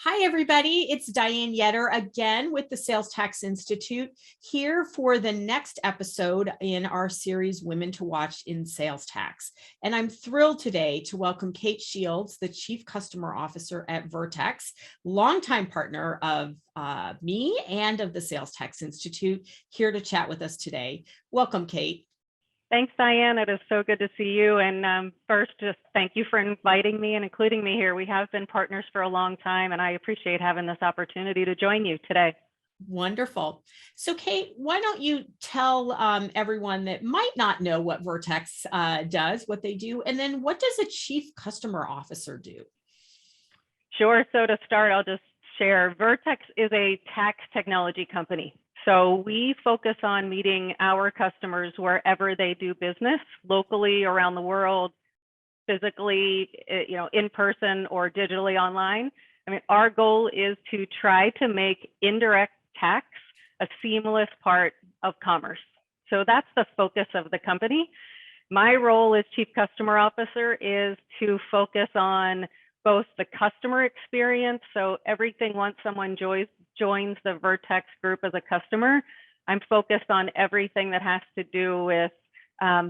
Hi, everybody. It's Diane Yetter again with the Sales Tax Institute here for the next episode in our series, Women to Watch in Sales Tax. And I'm thrilled today to welcome Kate Shields, the Chief Customer Officer at Vertex, longtime partner of me and of the Sales Tax Institute, here to chat with us today. Welcome, Kate. Thanks, Diane. It is so good to see you. And first, just thank you for inviting me and including me here. We have been partners for a long time, and I appreciate having this opportunity to join you today. Wonderful. So, Kate, why don't you tell everyone that might not know what Vertex does, what they do, and then what does a Chief Customer Officer do? Sure. So to start, I'll just share Vertex is a tax technology company. So we focus on meeting our customers wherever they do business, locally, around the world, physically, in person or digitally online. I mean, our goal is to try to make indirect tax a seamless part of commerce. So that's the focus of the company. My role as Chief Customer Officer is to focus on both the customer experience. So everything once someone joins the Vertex group as a customer, I'm focused on everything that has to do with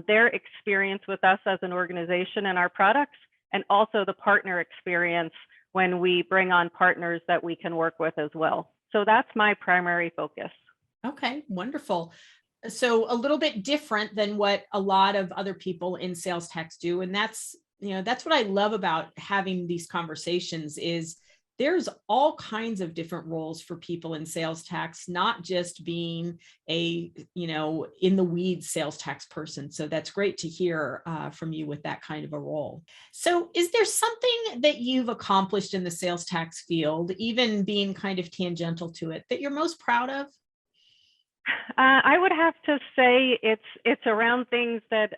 their experience with us as an organization and our products, and also the partner experience when we bring on partners that we can work with as well. So that's my primary focus. Okay, wonderful. So a little bit different than what a lot of other people in sales tax do. And that's what I love about having these conversations is there's all kinds of different roles for people in sales tax, not just being a, in the weeds sales tax person. So that's great to hear from you with that kind of a role. So is there something that you've accomplished in the sales tax field, even being kind of tangential to it, that you're most proud of? I would have to say it's around things that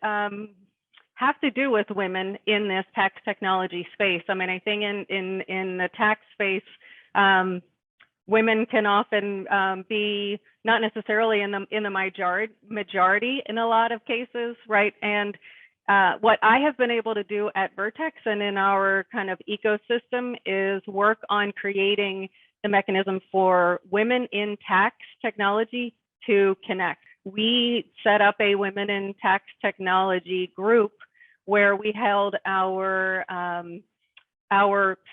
have to do with women in this tax technology space. I mean, I think in the tax space, women can often be not necessarily in the majority in a lot of cases, right? And what I have been able to do at Vertex and in our kind of ecosystem is work on creating the mechanism for women in tax technology to connect. We set up a Women in Tax Technology group where we held our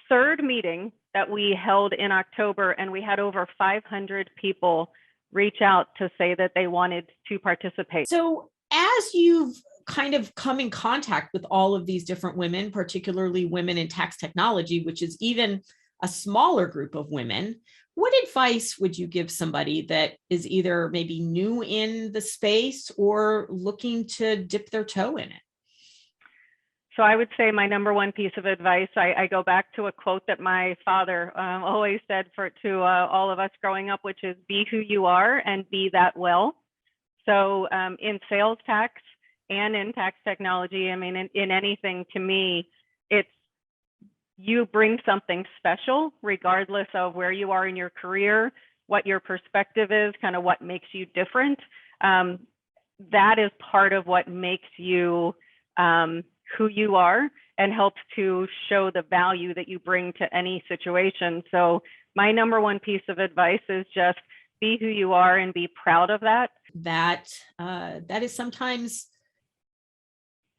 third meeting that we held in October, and we had over 500 people reach out to say that they wanted to participate. So as you've kind of come in contact with all of these different women, particularly women in tax technology, which is even a smaller group of women, what advice would you give somebody that is either maybe new in the space or looking to dip their toe in it? So I would say my number one piece of advice, I go back to a quote that my father always said to all of us growing up, which is be who you are and be that well. So in sales tax and in tax technology, I mean, in anything, to me, it's you bring something special regardless of where you are in your career, what your perspective is, kind of what makes you different. That is part of what makes you who you are and helps to show the value that you bring to any situation. So my number one piece of advice is just be who you are and be proud of that. That is sometimes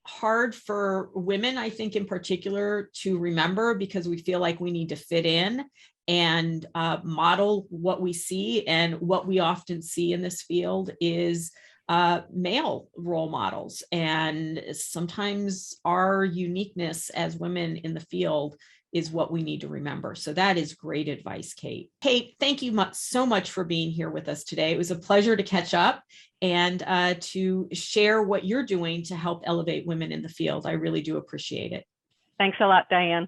hard for women, I think, in particular, to remember because we feel like we need to fit in and model what we see. And what we often see in this field is male role models. And sometimes our uniqueness as women in the field is what we need to remember. So that is great advice, Kate. Kate, thank you so much for being here with us today. It was a pleasure to catch up and to share what you're doing to help elevate women in the field. I really do appreciate it. Thanks a lot, Diane.